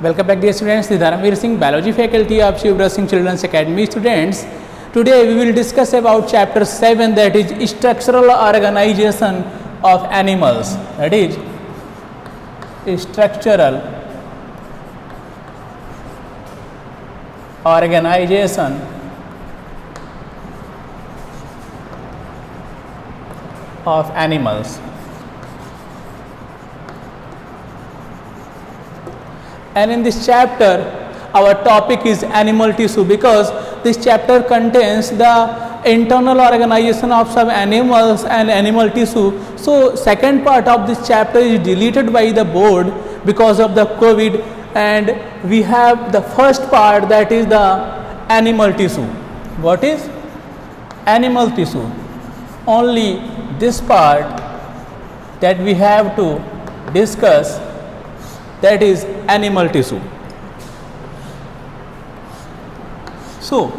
Welcome back dear students, this is Dharamveer Singh, Biology faculty of Shivra Singh Children's Academy students. Today we will discuss about chapter 7, that is structural organization of animals. That is structural organization of animals. And in this chapter our topic is animal tissue, because this chapter contains the internal organization of some animals and animal tissue. So second part of this chapter is deleted by the board because of the COVID, and we have the first part, that is the animal tissue. What is animal tissue? Only this part that we have to discuss, that is animal tissue. So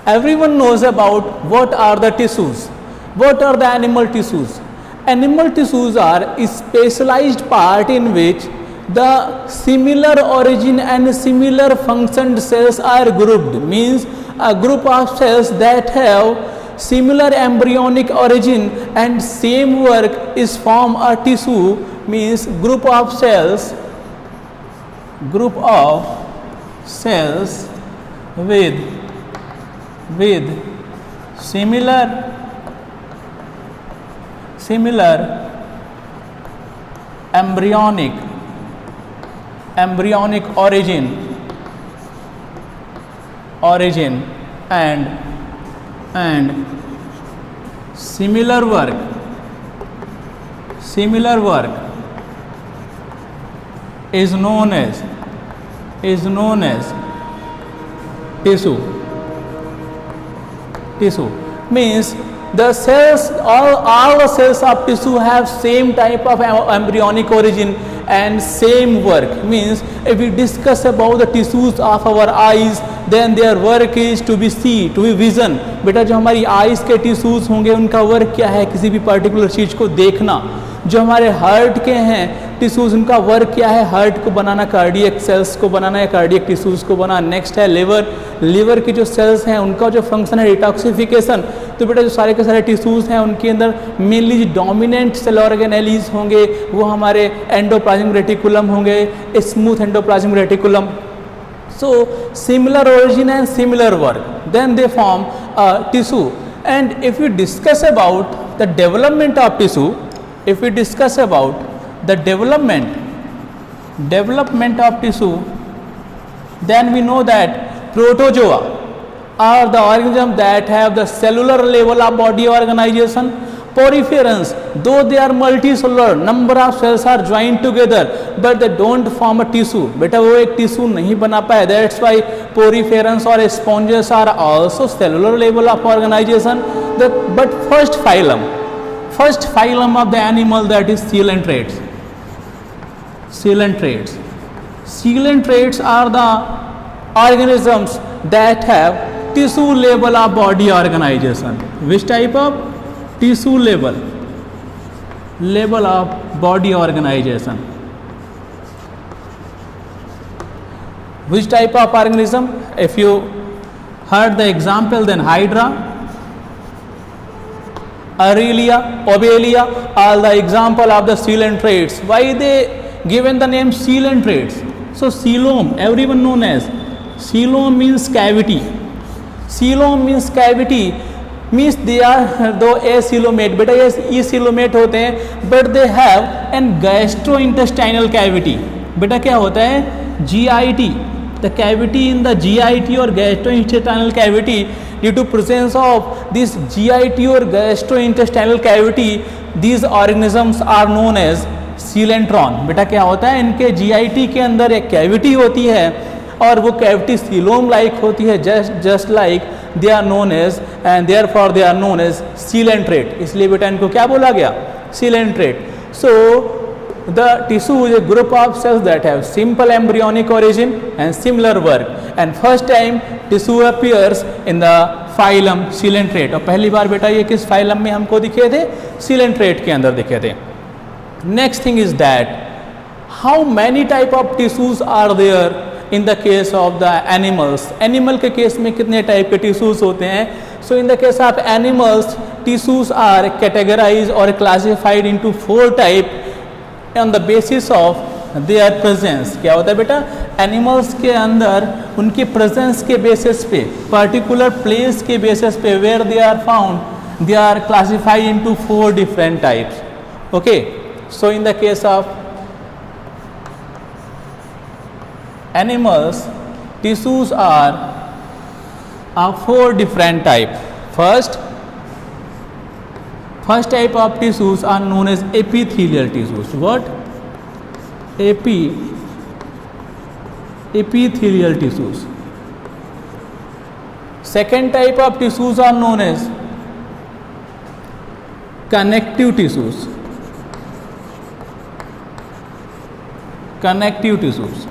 everyone knows about what are the tissues. What are the animal tissues? Animal tissues are a specialized part in which the similar origin and similar functioned cells are grouped. Means a group of cells that have similar embryonic origin and same work is form a tissue. Means group of cells with similar embryonic origin and similar work is known as tissue. Means the cells, all the cells of tissue have same type of embryonic origin and same work. Means if we discuss about the tissues of our eyes, then their work is to be vision. बेटा जो हमारी eyes के tissues होंगे उनका work क्या है? किसी भी पर्टिकुलर चीज़ को देखना. जो हमारे हार्ट के हैं टिश्यूज, उनका वर्क क्या है? हार्ट को बनाना, कार्डियक सेल्स को बनाना या कार्डियक टिश्यूज को बनाना. नेक्स्ट है लिवर की जो सेल्स हैं उनका जो फंक्शन है डिटॉक्सिफिकेशन. तो बेटा जो सारे के सारे टिश्यूज हैं उनके अंदर मेनली जो डोमिनेंट सेल ऑर्गेनेलीज होंगे वो हमारे एंडोप्लाज्मिक रेटिकुलम होंगे, smooth endoplasmic reticulum. So similar origin and similar work, then they form a tissue. And if we discuss about the development of tissue, development of tissue, then we know that protozoa are the organisms that have the cellular level of body organization. Poriferans, though they are multicellular, number of cells are joined together but they don't form a tissue. बेटा वो एक tissue नहीं बना पाए. That's why poriferans or sponges are also cellular level of organization. But first phylum of the animal, that is coelentrates. Coelentrates are the organisms that have tissue level of body organization. Which type of? Tissue level of body organization. Which type of organism? If you heard the example, then Hydra, Aurelia, Obelia, all the example of the coelentrates. Why they given the name coelentrates? So coelom, everyone known as coelom means cavity. Means they are though acoelomate, बेटा ये acoelomate होते हैं, but they have an gastrointestinal cavity. बेटा क्या होता है? GIT. The cavity in the GIT or gastrointestinal cavity, due to presence of this GIT or gastrointestinal cavity, these organisms are known as coelentron. बेटा क्या होता है? इनके GIT के अंदर एक कैविटी होती है और वो कैविटी सीलोम लाइक होती है, just like they are known as, and therefore they are known as coelentrate. इसलिए बेटा इनको क्या बोला गया? coelentrate. So the tissue is a group of cells that have simple embryonic origin and similar work, and first time tissue appears in the phylum coelentrate. और पहली बार बेटा ये किस phylum में हमको दिखे थे? coelentrate के अंदर दिखे थे. Next thing is that how many type of tissues are there in the case of the animals, animal के केस में कितने टाइप के टिश्यूज होते हैं? So in the case of animals tissues are categorise और classified into 4 type on the basis of their presence. क्या होता है बेटा? एनिमल्स के अंदर उनकी प्रेजेंस के बेसिस पे, पर्टिकुलर प्लेस के बेसिस पे where they are found, they are classified into 4 different types. Okay, so in the case of animals, tissues are of 4 different type. First type of tissues are known as epithelial tissues. What? Epithelial tissues. Second type of tissues are known as connective tissues. Connective tissues.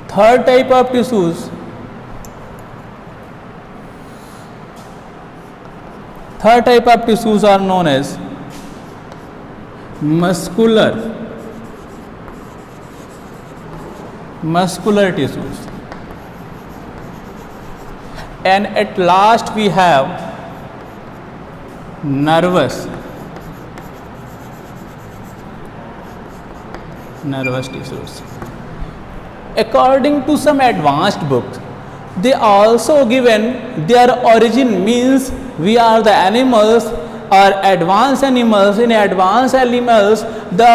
Third type of tissues, are known as muscular tissues. And at last we have nervous tissues. According to some advanced books, they also given their origin, means we are the animals or advanced animals. In advanced animals, the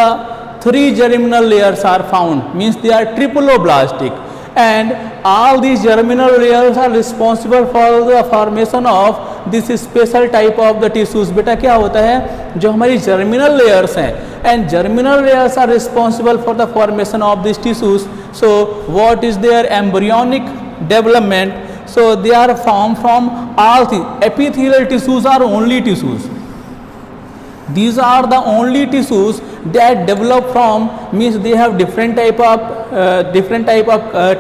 3 germinal layers are found, means they are triploblastic, and all these germinal layers are responsible for the formation of this special type of the tissues. बेटा क्या होता है? जो हमारी germinal layers हैं, and germinal layers are responsible for the formation of these tissues. So what is their embryonic development? So they are formed from all the epithelial tissues are only tissues. These are the only tissues that develop from, means they have different type of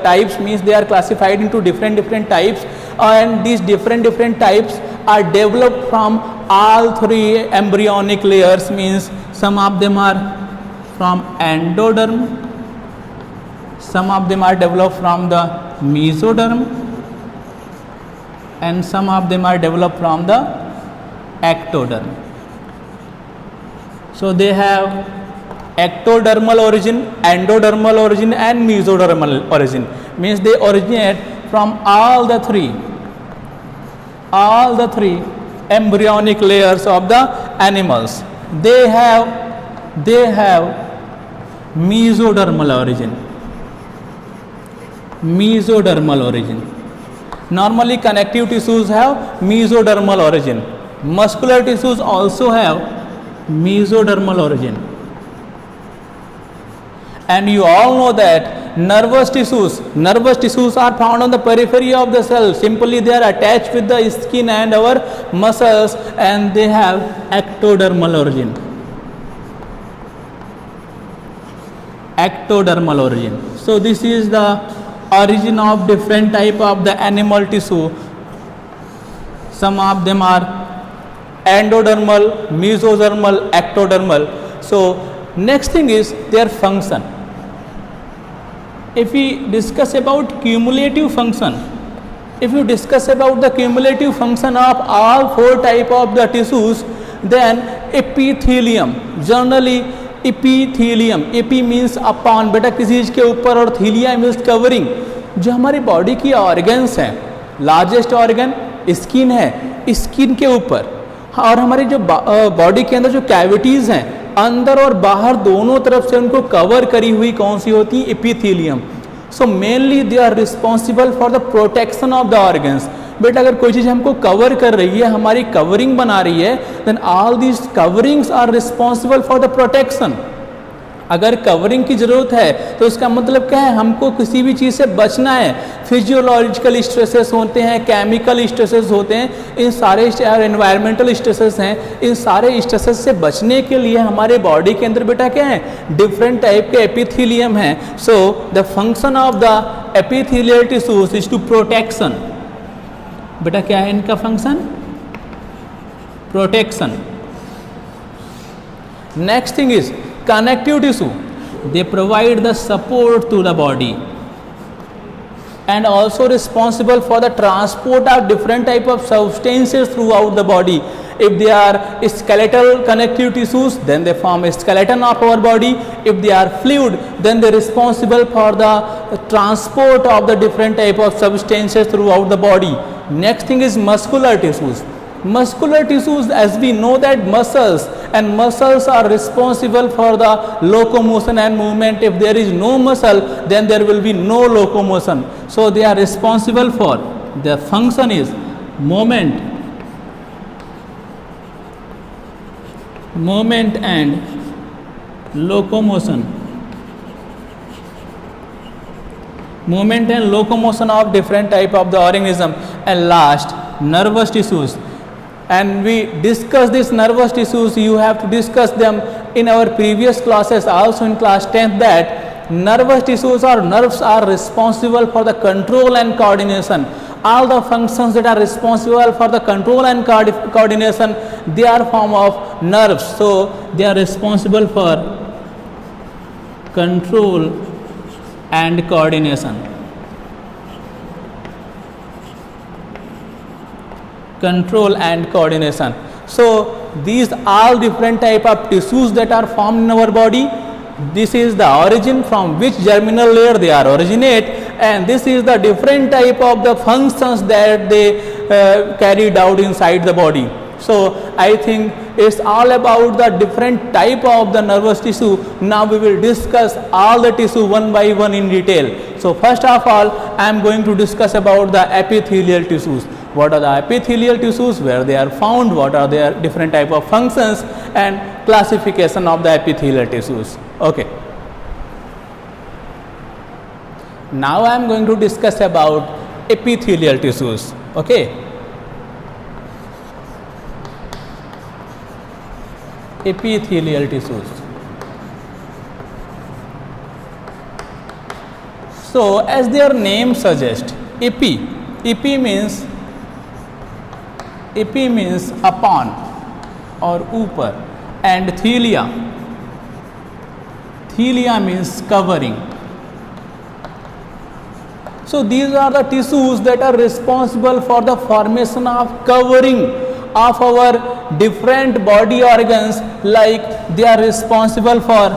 types, means they are classified into different types, and these different types are developed from all 3 embryonic layers, means some of them are from endoderm, some of them are developed from the mesoderm, and some of them are developed from the ectoderm. So they have ectodermal origin, endodermal origin, and mesodermal origin, means they originate from all the three embryonic layers of the animals. They have mesodermal origin. Normally connective tissues have mesodermal origin. Muscular tissues also have mesodermal origin. And you all know that nervous tissues are found on the periphery of the cell. Simply they are attached with the skin and our muscles, and they have ectodermal origin. So this is the origin of different type of the animal tissue. Some of them are endodermal, mesodermal, ectodermal. So next thing is their function. If we discuss about cumulative function, if you discuss about the cumulative function of all 4 type of the tissues, then epithelium, generally epithelium, epi means upon, बेटा किसी चीज़ के ऊपर, और थीलिया means covering. जो हमारी body की organs हैं, largest organ skin है, स्किन के ऊपर, और हमारी जो बॉडी के अंदर जो कैविटीज़ हैं, अंदर और बाहर दोनों तरफ से उनको कवर करी हुई कौन सी होती है? Epithelium. So mainly they are responsible for the protection of the organs. बेटा अगर कोई चीज़ हमको कवर कर रही है, हमारी कवरिंग बना रही है, then all these coverings are responsible for the protection. अगर कवरिंग की ज़रूरत है तो इसका मतलब क्या है? हमको किसी भी चीज़ से बचना है. फिजियोलॉजिकल स्ट्रेसेस होते हैं, केमिकल स्ट्रेसेस होते हैं, इन सारे एनवायरमेंटल स्ट्रेसेस हैं, इन सारे स्ट्रेसेस से बचने के लिए हमारे बॉडी के अंदर बेटा क्या है? डिफरेंट टाइप के एपिथेलियम हैं. So the function of the epithelial tissues is to protection. बेटा क्या है इनका function? Protection. Next thing is connective tissue. They provide the support to the body and also responsible for the transport of different type of substances throughout the body. If they are skeletal connective tissues, then they form a skeleton of our body. If they are fluid, then they are responsible for the transport of the different type of substances throughout the body. Next thing is muscular tissues. Muscular tissues, as we know that muscles are responsible for the locomotion and movement. If there is no muscle, then there will be no locomotion. So they are responsible for, their function is movement and locomotion. Movement and locomotion of different type of the organism. And last, nervous tissues. And we discuss these nervous tissues. You have to discuss them in our previous classes, also in class 10th, that nervous tissues or nerves are responsible for the control and coordination. All the functions that are responsible for the control and coordination, they are form of nerves. So they are responsible for control and coordination. Control and coordination. So these all different type of tissues that are formed in our body. This is the origin from which germinal layer they are originate, and this is the different type of the functions that they carried out inside the body. So I think it's all about the different type of the nervous tissue. Now we will discuss all the tissue one by one in detail. So first of all, I am going to discuss about the epithelial tissues. What are the epithelial tissues, where they are found, what are their different type of functions, and classification of the epithelial tissues. Okay. Now I am going to discuss about epithelial tissues. Okay. Epithelial tissues. So as their name suggests, epi means upon or upar, and thelia means covering. So these are the tissues that are responsible for the formation of covering of our different body organs. Like they are responsible for,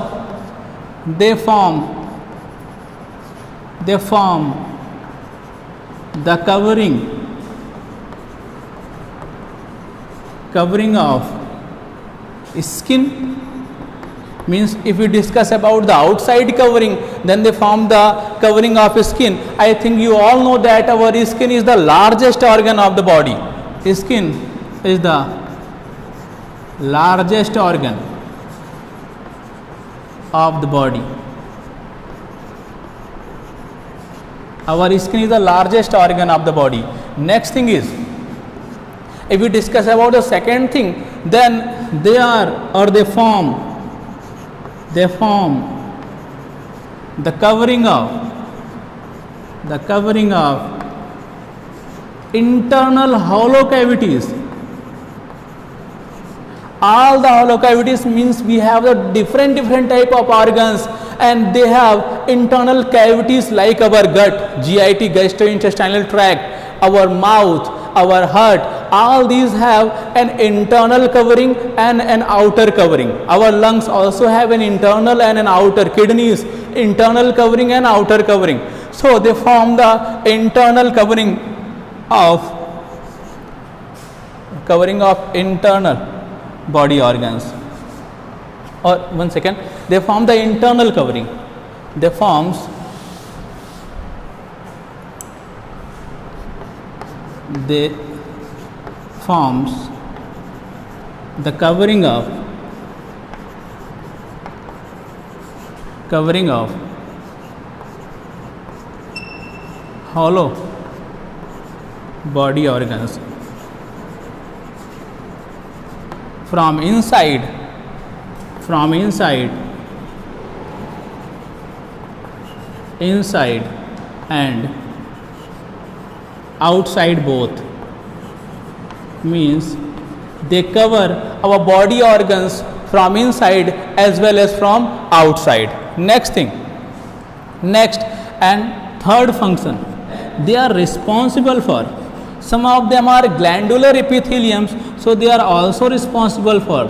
they form the covering of skin. Means if we discuss about the outside covering, then they form the covering of skin. I think you all know that our skin is the largest organ of the body. Skin is the largest organ of the body. Our skin is the largest organ of the body. Next thing is, if we discuss about the second thing, then they form the covering of internal hollow cavities. All the hollow cavities means we have the different type of organs, and they have internal cavities like our gut, GIT, gastrointestinal tract, our mouth, our heart. All these have an internal covering and an outer covering. Our lungs also have an internal and an outer. Kidneys, internal covering and outer covering. So they form the internal covering of internal body organs. Or one second, they form the internal covering. They forms the covering of hollow body organs from inside and outside both. Means they cover our body organs from inside as well as from outside. Next thing, next and third function, they are responsible for, some of them are glandular epitheliums, so they are also responsible for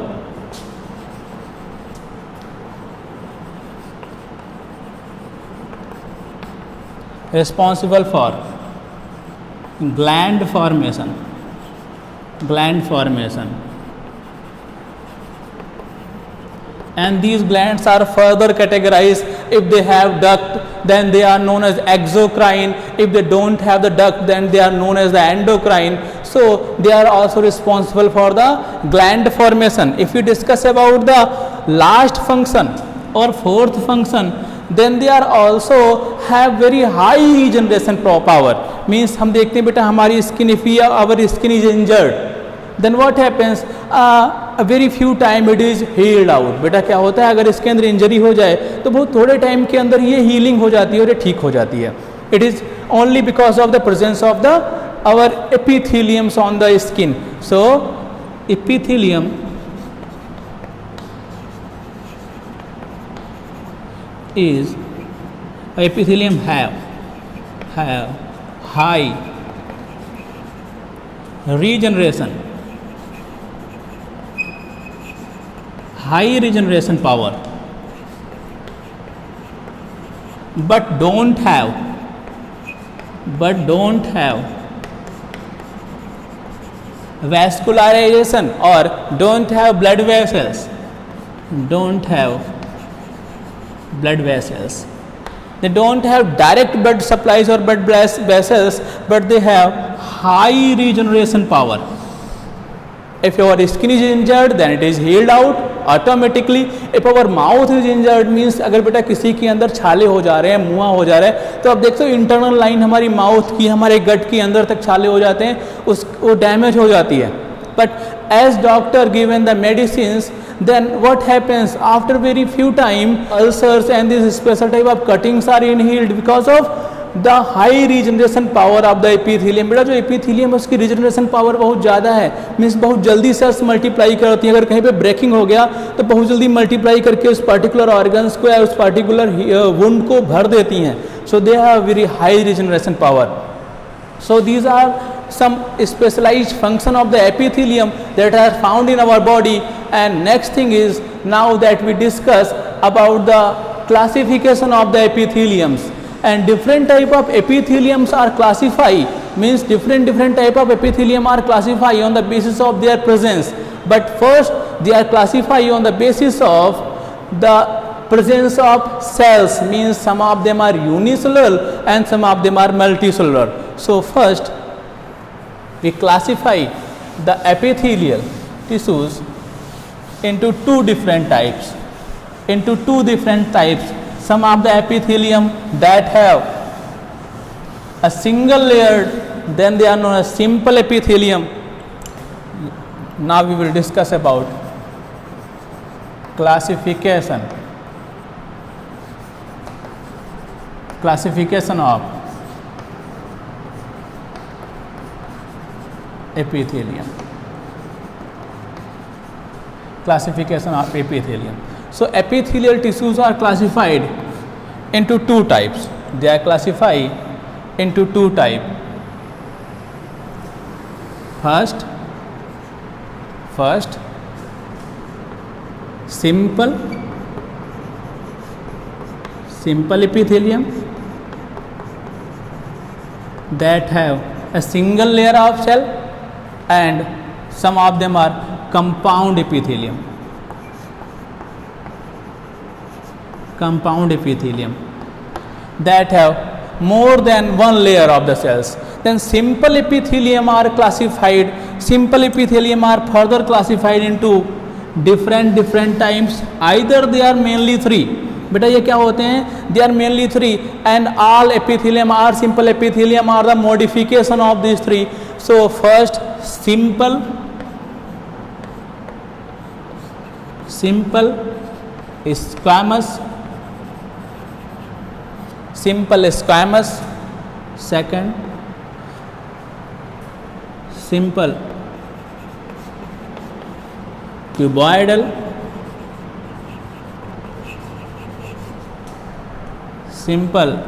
gland formation. And these glands are further categorized. If they have duct, then they are known as exocrine. If they don't have the duct, then they are known as the endocrine. So they are also responsible for the gland formation. If we discuss about the last function or fourth function, then they are also have very high regeneration power. Means हम देखते हैं बेटा हमारी skin, if our skin is injured, then what happens, a very few time it is healed out. बेटा क्या होता है, अगर इसके अंदर इंजरी हो जाए तो बहुत थोड़े टाइम के अंदर ये हीलिंग हो जाती है और ये ठीक हो जाती है. It is only because of the presence of the our epitheliums on the skin. So epithelium is, epithelium have high regeneration power, but don't have vascularization or don't have blood vessels. They don't have direct blood supplies or blood vessels, but they have high regeneration power. If your skin is injured, then it is healed out automatically. If our mouth is injured, means अगर बेटा किसी के अंदर छाले हो जा रहे हैं, मुंह हो जा रहा है, तो आप देखते हो इंटरनल लाइन हमारी माउथ की, हमारे गट के अंदर तक छाले हो जाते हैं, वो डैमेज हो जाती है. But as doctor given the medicines, then what happens, after very few time, ulcers and these special type of cuttings are healed because of the high regeneration power of the epithelium. बेटा जो epithelium है उसकी regeneration power बहुत ज़्यादा है, means बहुत जल्दी sales multiply करती है. अगर कहीं पे ब्रेकिंग हो गया तो बहुत जल्दी मल्टीप्लाई करके उस पर्टिकुलर ऑर्गन्स को या उस पर्टिकुलर वुंड को भर देती हैं. So they have very high regeneration power. So these are some specialized function of the epithelium that are found in our body. And next thing is, now that we discuss about the classification of the epitheliums, and different type of epitheliums are classified, means different type of epithelium are classified on the basis of their presence. But first they are classified on the basis of the presence of cells, means some of them are unicellular and some of them are multicellular. So first we classify the epithelial tissues into two different types. Some of the epithelium that have a single layer, then they are known as simple epithelium. Now we will discuss about classification of epithelium. So epithelial tissues are classified into two types. They are classified into two types. First simple epithelium that have a single layer of cell, and some of them are compound epithelium that have more than one layer of the cells. Then simple epithelium are further classified into different types. Either they are mainly three. बेटा ये क्या होते हैं? They are mainly three, and all epithelium are simple epithelium are the modification of these three. So first simple squamous, second simple cuboidal, simple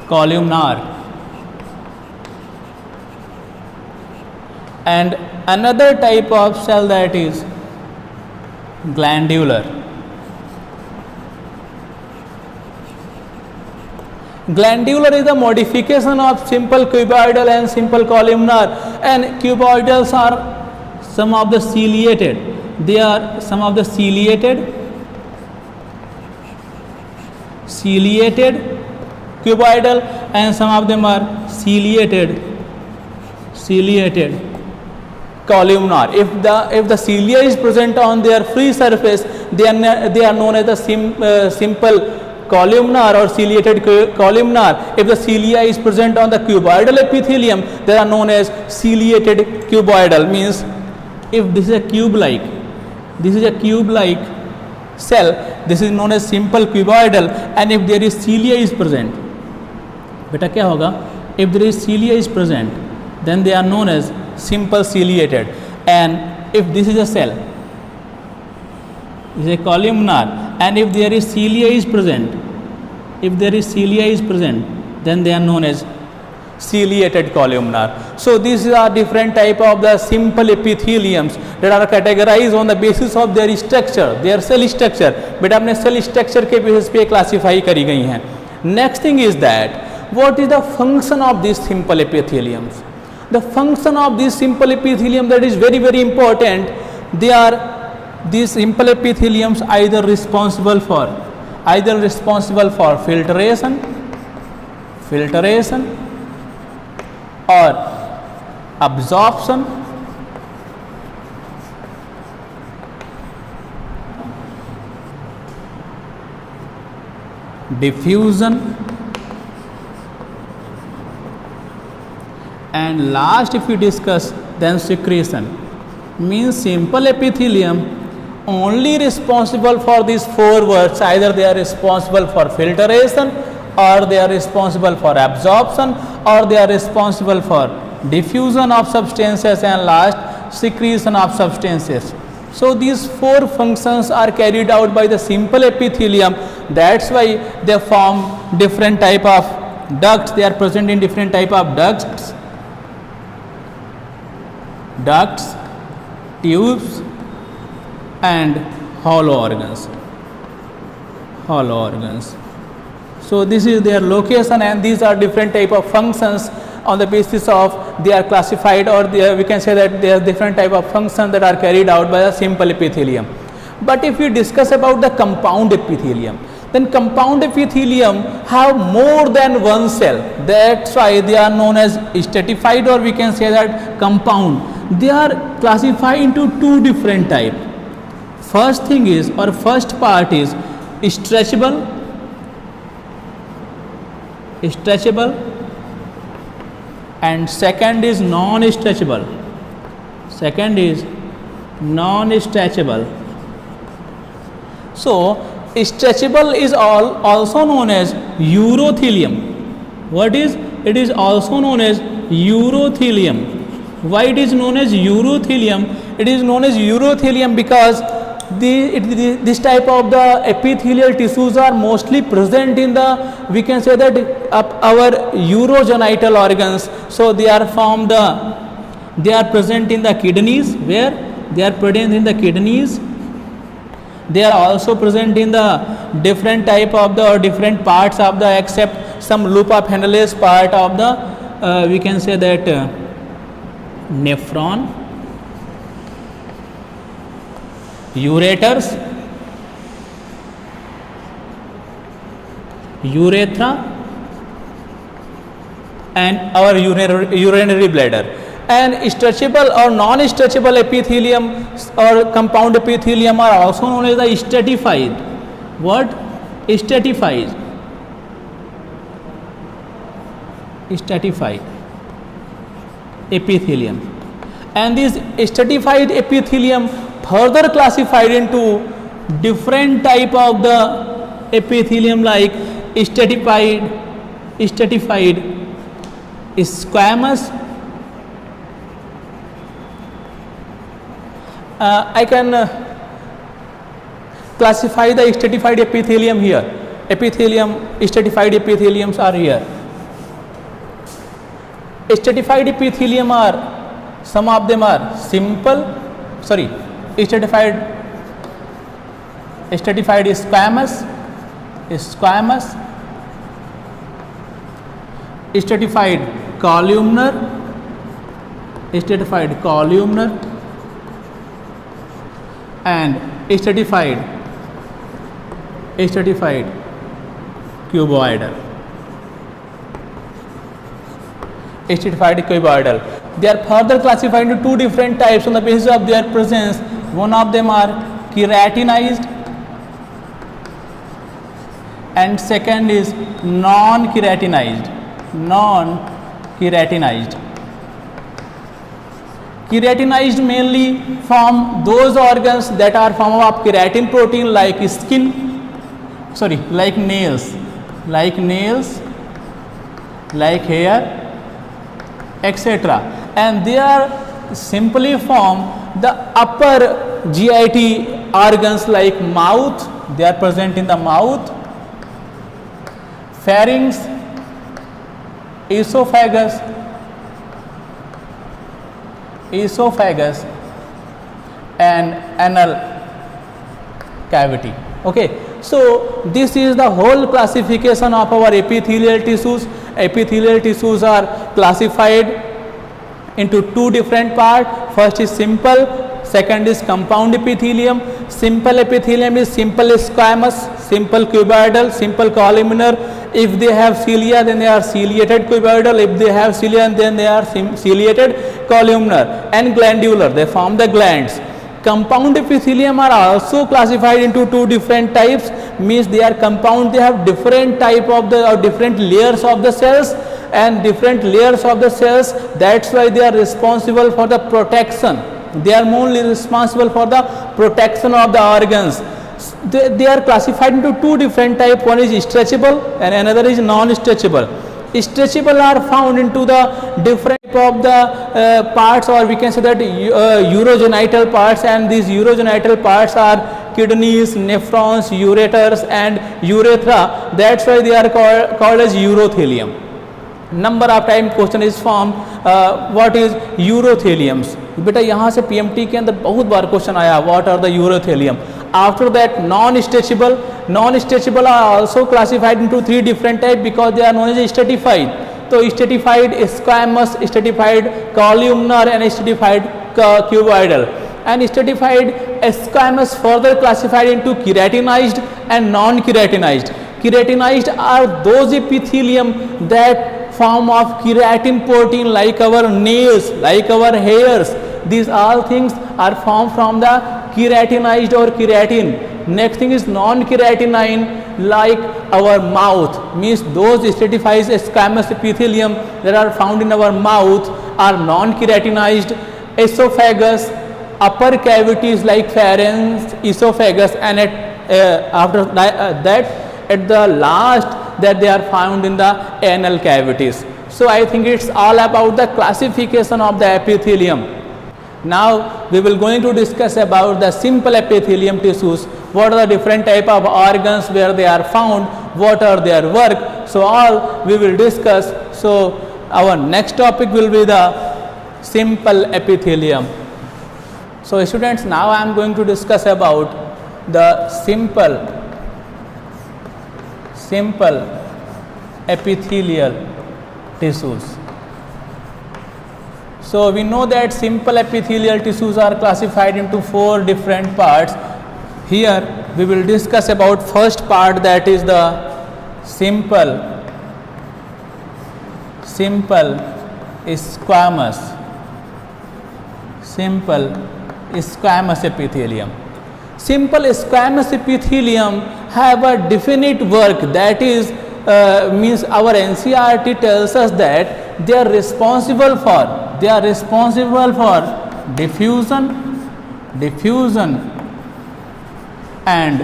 columnar. And another type of cell that is glandular. Glandular is the modification of simple cuboidal and simple columnar, and cuboidals are some of the ciliated. They are some of the ciliated cuboidal, and some of them are ciliated columnar. If the cilia is present on their free surface, they are known as the simple columnar or ciliated columnar. If the cilia is present on the cuboidal epithelium, they are known as ciliated cuboidal. Means if this is a cube-like cell, this is known as simple cuboidal, and if there is cilia is present, beta क्या होगा? If there is cilia is present, then they are known as simple ciliated. And if this is a cell, is a columnar, and if there is cilia is present, then they are known as ciliated columnar. So these are different type of the simple epitheliums that are categorized on the basis of their structure, their cell structure. बेटा अपने cell structure के basis पे classify करी गई हैं. Next thing is that what is the function of these simple epitheliums? The function of these simple epithelium that is very, very important. These simple epitheliums either responsible for filtration or absorption diffusion, and last if we discuss then secretion. Means simple epithelium only responsible for these four words. Either they are responsible for filtration, or they are responsible for absorption, or they are responsible for diffusion of substances, and last secretion of substances. So these four functions are carried out by the simple epithelium. That's why they form different type of ducts. They are present in different type of ducts, tubes, and hollow organs. So this is their location, and these are different type of functions on the basis of they are classified, or we can say that there are different type of functions that are carried out by the simple epithelium. But if we discuss about the compound epithelium, then compound epithelium have more than one cell. That's why they are known as stratified, or we can say that compound. They are classified into two different types. First thing is, or first part is stretchable, and second is non-stretchable. So stretchable is also known as urothelium. What is? It is also known as urothelium. Why it is known as urothelium? It is known as urothelium because this type of the epithelial tissues are mostly present in the, we can say that our urogenital organs. So they are present in the kidneys. Where they are present in the kidneys, they are also present in the different type of the, or different parts of the, except some loop of Henle's part of the, we can say that nephron, ureters, urethra, and our urinary bladder. And stretchable or non-stretchable epithelium or compound epithelium are also known as the stratified. What? Stratified epithelium. And this stratified epithelium further classified into different type of the epithelium, like stratified squamous. I can classify the stratified epithelium here. Stratified epitheliums are here. Stratified epithelium are, some of them are stratified squamous, stratified columnar, and stratified cuboidal. They are further classified into two different types on the basis of their presence. One of them are keratinized and second is non-keratinized. Keratinized mainly form those organs that are form of keratin protein like nails, like hair, etc. And they are simply form the upper GIT organs like mouth. They are present in the mouth, pharynx, esophagus, and anal cavity. Okay, so this is the whole classification of our epithelial tissues. Epithelial tissues are classified into two different parts. First is simple, second is compound epithelium. Simple epithelium is simple squamous, simple cuboidal, simple columnar. If they have cilia, then they are ciliated cuboidal. If they have cilia, then they are ciliated columnar, and glandular. They form the glands. Compound epithelium are also classified into two different types. Means they are compound. They have different type of the or different layers of the cells and different layers of the cells. That's why they are responsible for the protection. They are mainly responsible for the protection of the organs. They are classified into two different types. One is stretchable and another is non-stretchable. Stretchable are found into the different of the parts, or we can say that urogenital parts, and these urogenital parts are kidneys, nephrons, ureters and urethra. That's why they are called as urothelium. Number of time question is formed, what is urotheliums. बेटा यहाँ से PMT के अंदर बहुत बार question आया, what are the urothelium. After that non-stretchable are also classified into three different types because they are known as stratified. So stratified squamous, stratified columnar and stratified cuboidal. And stratified squamous further classified into keratinized and non-keratinized. Keratinized are those epithelium that form of keratin protein like our nails, like our hairs. These all things are formed from the keratinized or keratin. Next thing is non-keratinine like our mouth. Means those stratified squamous epithelium that are found in our mouth are non-keratinized. Esophagus, upper cavities like pharynx, esophagus, and after that at the last that they are found in the anal cavities. So I think it's all about the classification of the epithelium. Now we will going to discuss about the simple epithelium tissues. What are the different type of organs, where they are found, what are their work. So all we will discuss. So our next topic will be the simple epithelium. So students, now I am going to discuss about the simple epithelial tissues. So we know that simple epithelial tissues are classified into four different parts. Here we will discuss about first part, that is the simple squamous epithelium. Simple squamous epithelium have a definite work, that is means our NCERT tells us that they are responsible for diffusion and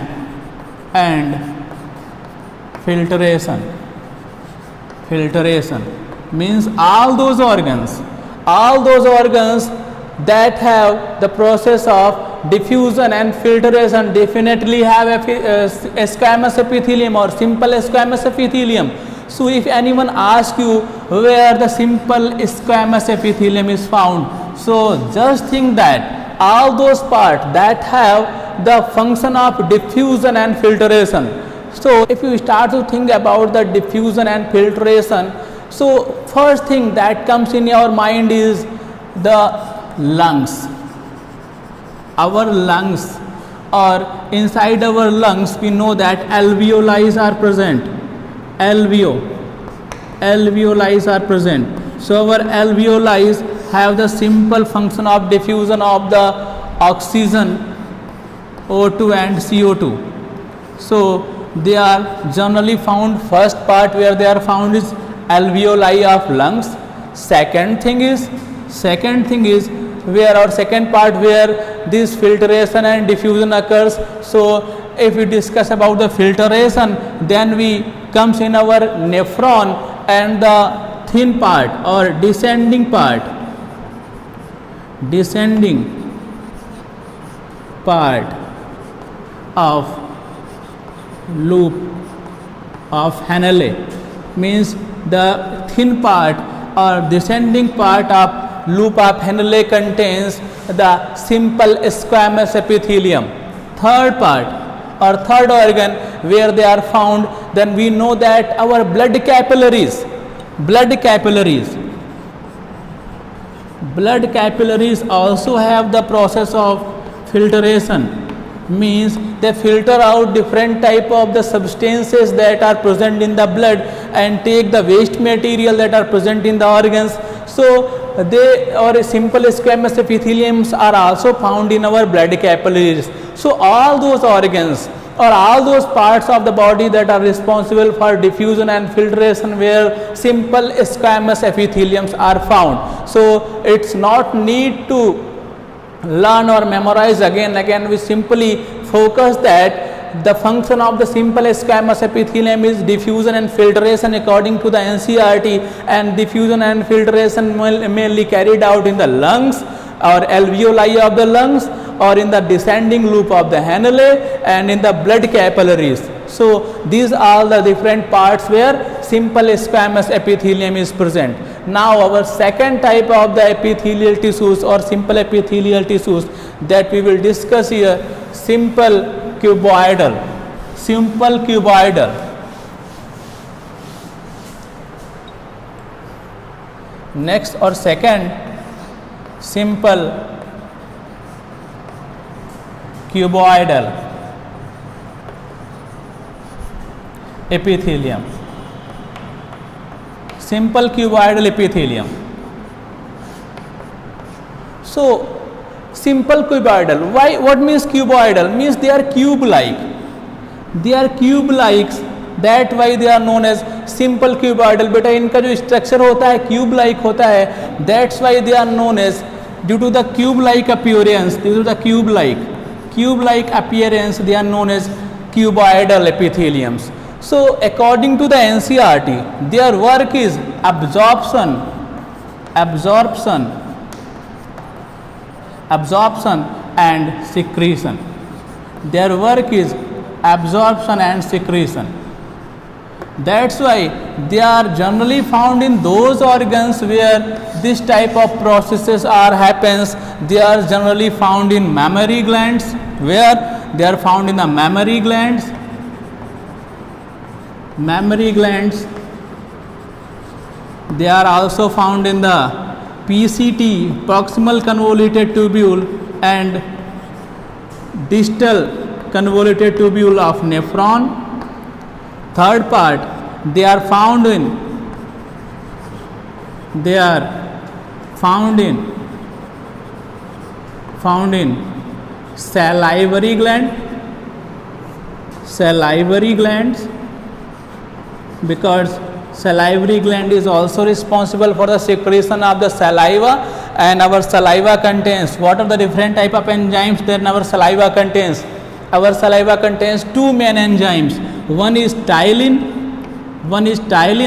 filtration. Means all those organs that have the process of diffusion and filtration definitely have a squamous epithelium or simple squamous epithelium. So if anyone asks you where the simple squamous epithelium is found, so just think that all those parts that have the function of diffusion and filtration. So if you start to think about the diffusion and filtration, so first thing that comes in your mind is the lungs. Our lungs, or inside our lungs we know that alveoli are present. Alveoli are present. So our alveoli have the simple function of diffusion of the oxygen, O2 and CO2. So they are generally found, first part where they are found is alveoli of lungs. Second thing is where, or second part where this filtration and diffusion occurs. So if we discuss about the filtration, then we comes in our nephron and the thin part or descending part of loop of Henle, means the thin part or descending part of loop of Henle contains the simple squamous epithelium. Third part or third organ where they are found, then we know that our blood capillaries also have the process of filtration, means they filter out different type of the substances that are present in the blood and take the waste material that are present in the organs. So they, or simple squamous epitheliums are also found in our blood capillaries. So all those organs or all those parts of the body that are responsible for diffusion and filtration where simple squamous epitheliums are found. So it's not need to learn or memorize again. We simply focus that the function of the simple squamous epithelium is diffusion and filtration according to the NCERT, and diffusion and filtration mainly carried out in the lungs or alveoli of the lungs, or in the descending loop of the Henle, and in the blood capillaries. So these are the different parts where simple squamous epithelium is present. Now our second type of the epithelial tissues or simple epithelial tissues that we will discuss here, simple cuboidal. Next or second, simple cuboidal epithelium. Simple cuboidal epithelium. So simple cuboidal, why, what means cuboidal? Means they are cube-like. That why they are known as simple cuboidal. बेटा इनका जो structure होता है cube like होता है, that's why they are known as, due to the cube like appearance, they are known as cuboidal epitheliums. So according to the NCERT, their work is absorption and secretion. Their work is absorption and secretion. That's why they are generally found in those organs where this type of processes happens. They are generally found in mammary glands, where they are found in the mammary glands. They are also found in the PCT, proximal convoluted tubule, and distal convoluted tubule of nephron. Third part, they are found in salivary glands, because salivary gland is also responsible for the secretion of the saliva, and our saliva contains, what are the different type of enzymes that our saliva contains? Our saliva contains two main enzymes. One is ptyalin,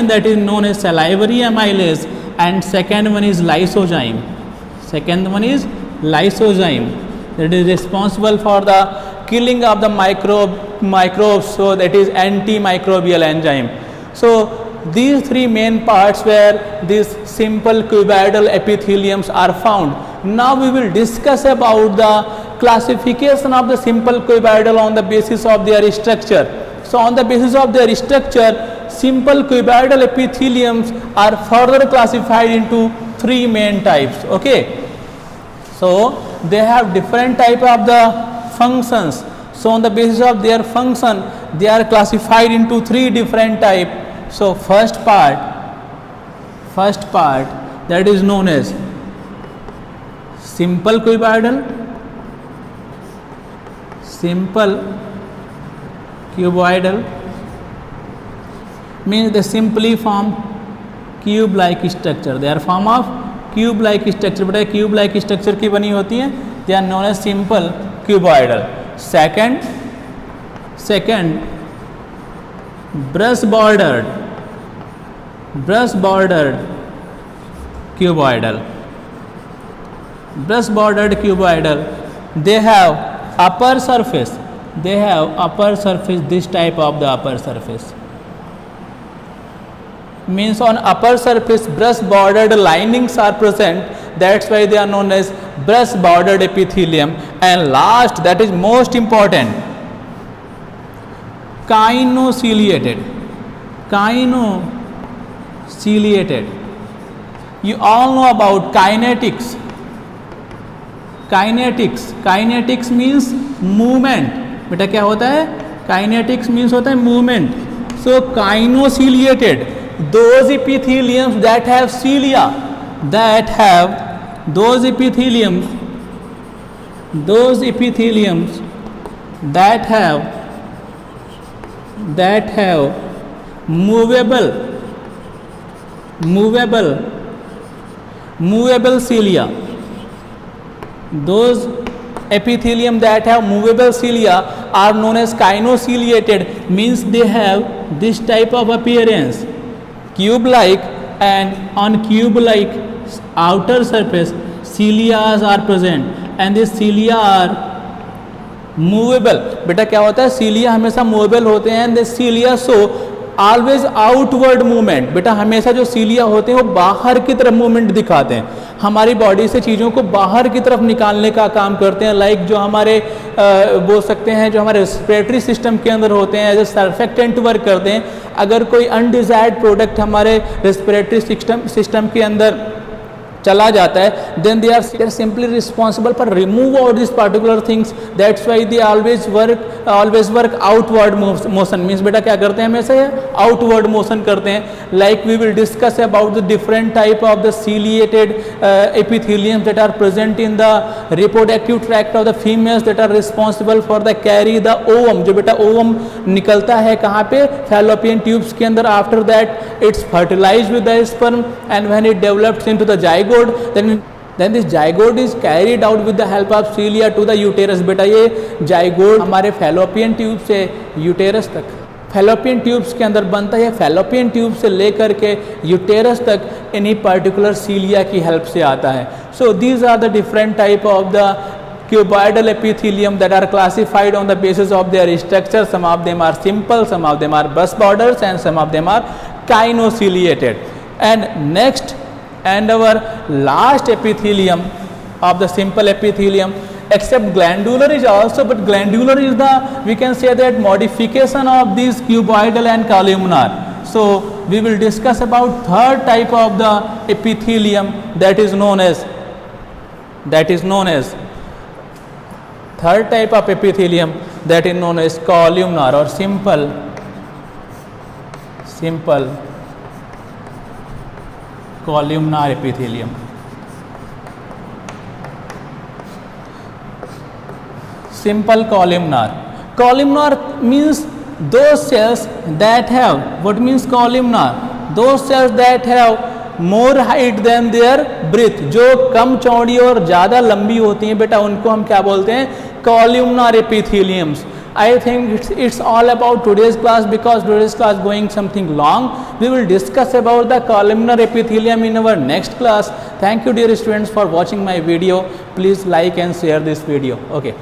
that is known as salivary amylase, and second one is lysozyme. that is responsible for the killing of the microbes, so that is antimicrobial enzyme. So these three main parts where these simple cuboidal epitheliums are found. Now we will discuss about the classification of the simple cuboidal on the basis of their structure. So on the basis of their structure, simple cuboidal epitheliums are further classified into three main types. Okay, so they have different type of the functions. So on the basis of their function, they are classified into three different type. So first part that is known as simple cuboidal, means they simply form cube like structure, they are form of cube like structure. बेटा cube like structure की बनी होती हैं, they are known as simple cuboidal. Second brush bordered cuboidal. They have upper surface, this type of the upper surface, means on upper surface brush bordered linings are present, that's why they are known as brush bordered epithelium. And last, that is most important, kinociliated. You all know about kinetics. Kinetics means movement. बेटा क्या होता है? Kinetics means होता है movement. So kinociliated, those epitheliums that have cilia, that have those epitheliums that have movable cilia. Those epithelium that have movable cilia are known as kinociliated, means they have this type of appearance, cube like, and on cube like outer surface cilia are present and these cilia are movable. बेटा क्या होता है? cilia हमेशा movable होते हैं and the cilia show always outward movement. बेटा हमेशा जो cilia होते हैं वो बाहर की तरफ मूवमेंट दिखाते हैं, हमारी बॉडी से चीज़ों को बाहर की तरफ निकालने का काम करते हैं. लाइक जो हमारे बोल सकते हैं जो हमारे रेस्पिरेटरी सिस्टम के अंदर होते हैं एज ए सर्फेक्टेंट वर्क करते हैं. अगर कोई अनडिजायर्ड प्रोडक्ट हमारे रेस्पिरेटरी सिस्टम के अंदर चला जाता है, then they are simply responsible for remove all these particular things. That's why they always work outward motion. means बेटा क्या करते हैं? हमेशा outward motion करते हैं. Like we will discuss about the different type of the ciliated epitheliums that are present in the reproductive tract of the females that are responsible for the carry the ovum. जो बेटा ovum निकलता है कहाँ पे? fallopian tubes के अंदर. After that it's fertilized with the sperm and when it develops into the zygote, then this zygote is carried out with the help of cilia to the uterus. बेटा ये zygote हमारे fallopian tube से uterus तक, fallopian tubes के अंदर बनता है. fallopian tube से लेकर के uterus तक इन्हीं particular cilia की help से आता है. So these are the different type of the cuboidal epithelium that are classified on the basis of their structure. Some of them are simple, some of them are brush borders, and some of them are kinociliated. And next, and our last epithelium of the simple epithelium, except glandular is also, but glandular is the, we can say that modification of these cuboidal and columnar. So we will discuss about third type of the epithelium that is known as third type of epithelium that is known as columnar or simple columnar epithelium. Simple columnar means those cells that have, what means columnar? Those cells that have more height than their breadth, जो कम चौड़ी और ज़्यादा लंबी होती हैं बेटा उनको हम क्या बोलते हैं? columnar epitheliums. I think it's all about today's class, because today's class going something long. We will discuss about the columnar epithelium in our next class. Thank you dear students for watching my video. Please like and share this video. Okay.